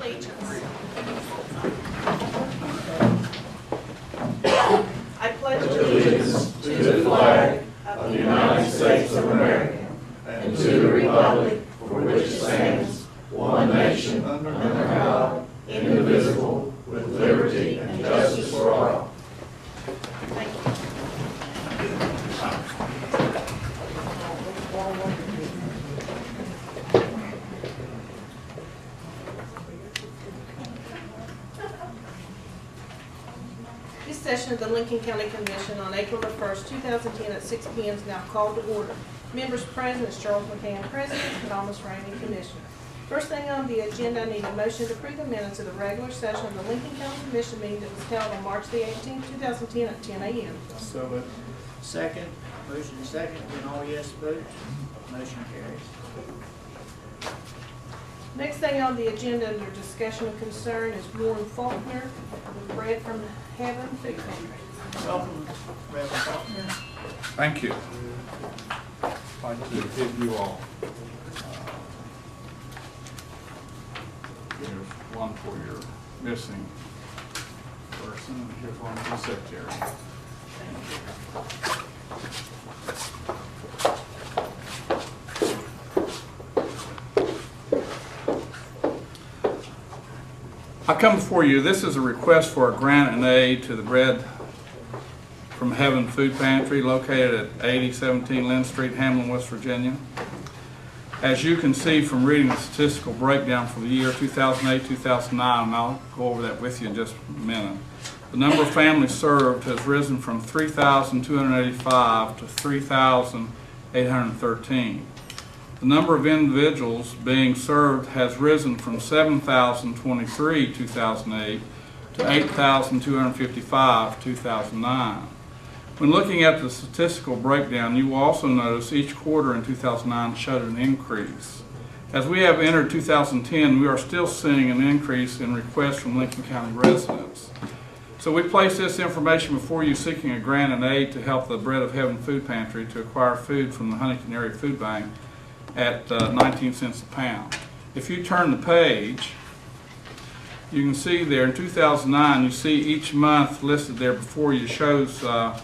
allegiance. I pledge allegiance to the flag of the United States of America and to the republic for which it stands, one nation, under God, indivisible, with liberty and justice for all. Thank you. This session of the Lincoln County Commission on April the 1st, 2010 at 6 p.m. is now called to order. Members present is Charles McCann, President, and Thomas Rainey, Commissioner. First thing on the agenda, I need a motion to approve the minutes of the regular session of the Lincoln County Commission meeting that was held on March the 18th, 2010 at 10 a.m. So moved. Second. Motion is second. Then all yes votes. Motion carries. Next thing on the agenda under discussion of concern is Warren Faulkner with Bread from Heaven Food Pantry. Welcome, Reverend Faulkner. Thank you. I'd like to give you all, here's one for your missing person, and here's one for the secretary. I come before you, this is a request for a grant and aid to the Bread from Heaven Food Pantry located at 8017 Lynn Street, Hamlin, West Virginia. As you can see from reading the statistical breakdown for the year 2008-2009, and I'll go over that with you in just a minute, the number of families served has risen from 3,285 to 3,813. The number of individuals being served has risen from 7,023 2008 to 8,255 2009. When looking at the statistical breakdown, you will also notice each quarter in 2009 showed an increase. As we have entered 2010, we are still seeing an increase in requests from Lincoln County residents. So we place this information before you seeking a grant and aid to help the Bread of Heaven Food Pantry to acquire food from the Huntington Area Food Bank at 19 cents a pound. If you turn the page, you can see there in 2009, you see each month listed there before you shows the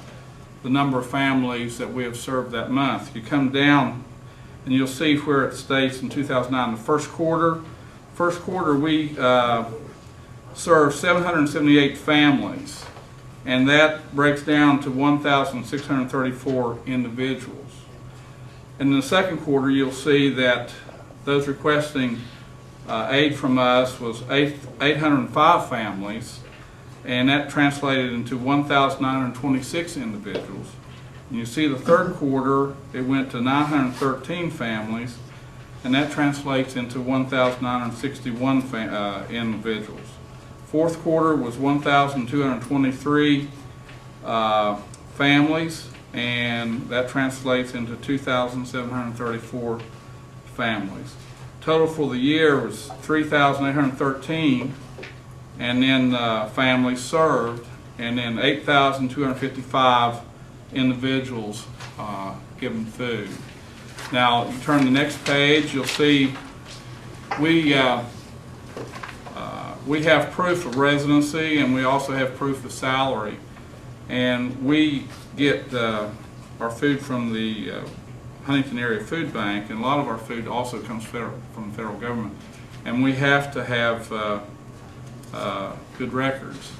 number of families that we have served that month. You come down and you'll see where it states in 2009, the first quarter we served 778 families, and that breaks down to 1,634 individuals. In the second quarter, you'll see that those requesting aid from us was 805 families, and that translated into 1,926 individuals. And you see the third quarter, it went to 913 families, and that translates into 1,961 individuals. Fourth quarter was 1,223 families, and that translates into 2,734 families. Total for the year was 3,813, and then families served, and then 8,255 individuals given food. Now, you turn to the next page, you'll see we have proof of residency, and we also have proof of salary. And we get our food from the Huntington Area Food Bank, and a lot of our food also comes from the federal government. And we have to have good records.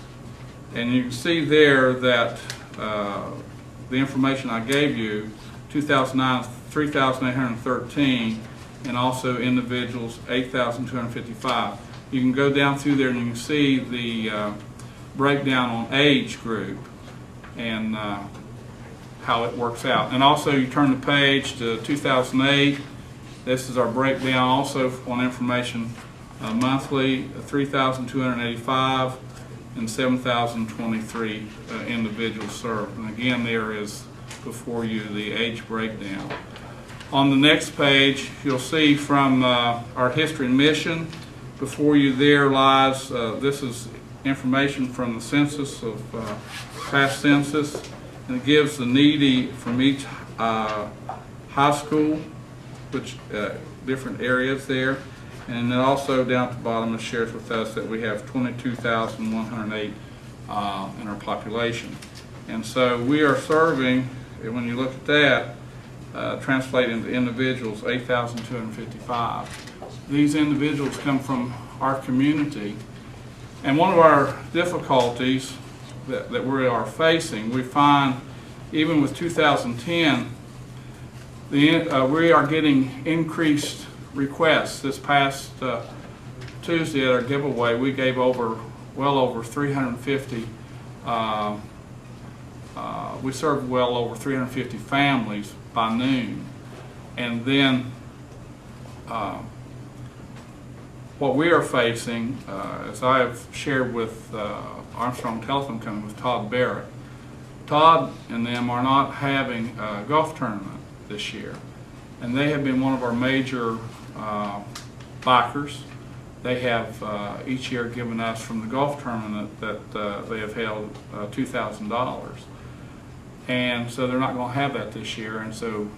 And you can see there that the information I gave you, 2009, 3,813, and also individuals, 8,255. You can go down through there and you can see the breakdown on age group and how it works out. And also you turn the page to 2008. This is our breakdown also on information monthly, 3,285 and 7,023 individuals served. And again, there is before you the age breakdown. On the next page, you'll see from our history and mission. Before you there lies, this is information from the census of past census, and it gives the needy from each high school, which different areas there. And then also down at the bottom, it shares with us that we have 22,108 in our population. And so we are serving, when you look at that, translate into individuals, 8,255. These individuals come from our community. And one of our difficulties that we are facing, we find even with 2010, we are getting increased requests. This past Tuesday at our giveaway, we gave well over 350, we served well over 350 families by noon. And then what we are facing, as I have shared with Armstrong Telephone Company with Todd Barrett, Todd and them are not having a golf tournament this year. And they have been one of our major backers. They have each year given us from the golf tournament that they have held $2,000. And so they're not going to have that this year. And so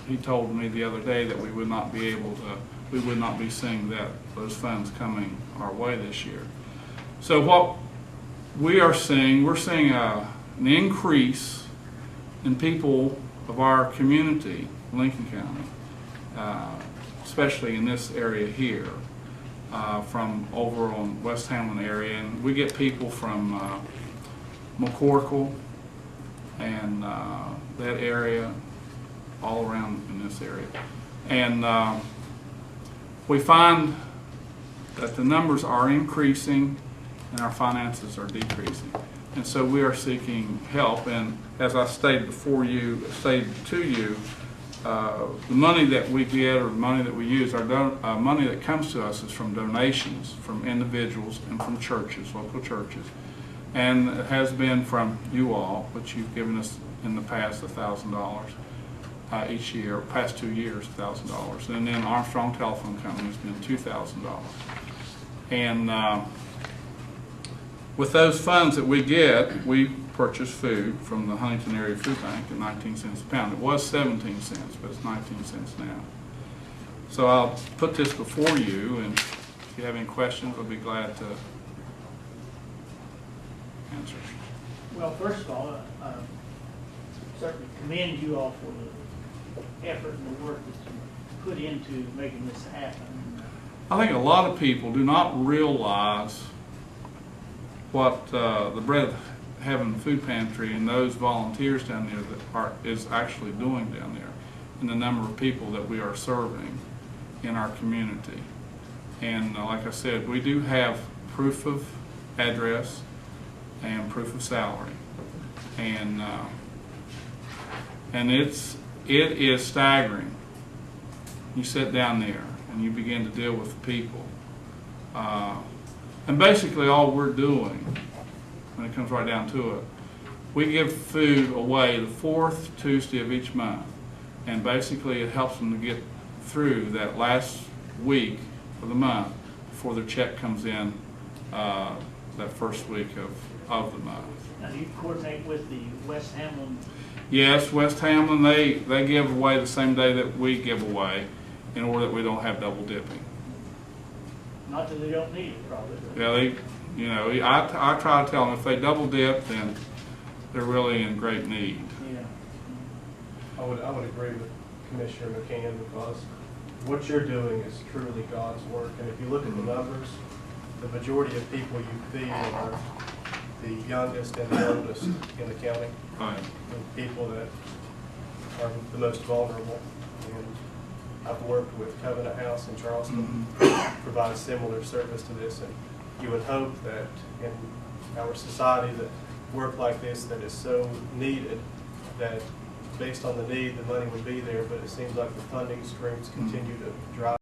he told me the other day that we would not be able to, we would not be seeing those funds coming our way this year. So what we are seeing, we're seeing an increase in people of our community, Lincoln County, especially in this area here, from over on West Hamlin area. And we get people from McCorkle and that area, all around in this area. And we find that the numbers are increasing and our finances are decreasing. And so we are seeking help. And as I stated to you, the money that we get or the money that we use, our money that comes to us is from donations from individuals and from churches, local churches. And it has been from you all, which you've given us in the past $1,000 each year, past 2 years $1,000. And then Armstrong Telephone Company has been $2,000. And with those funds that we get, we purchase food from the Huntington Area Food Bank at 19 cents a pound. It was 17 cents, but it's 19 cents now. So I'll put this before you, and if you have any questions, I'll be glad to answer. Well, first of all, certainly commend you all for the effort and the work that you put into making this happen. I think a lot of people do not realize what the Bread of Heaven Food Pantry and those volunteers down there is actually doing down there, and the number of people that we are serving in our community. And like I said, we do have proof of address and proof of salary, and it is staggering. You sit down there and you begin to deal with people, and basically all we're doing, when it comes right down to it, we give food away the 4th Tuesday of each month, and basically it helps them to get through that last week of the month before their check comes in that first week of the month. Now, do you coordinate with the West Hamlin? Yes, West Hamlin, they give away the same day that we give away in order that we don't have double dipping. Not that they don't need it, probably. Yeah, I try to tell them if they double dip, then they're really in great need. Yeah. I would agree with Commissioner McCann, because what you're doing is truly God's work. And if you look at the numbers, the majority of people you feed are the youngest and the oldest in the county, Right. and people that are the most vulnerable. And I've worked with Covenant House in Charleston, provide similar service to this, and you would hope that in our society that work like this that is so needed, that based on the need, the money would be there, but it seems like the funding streams continue to dry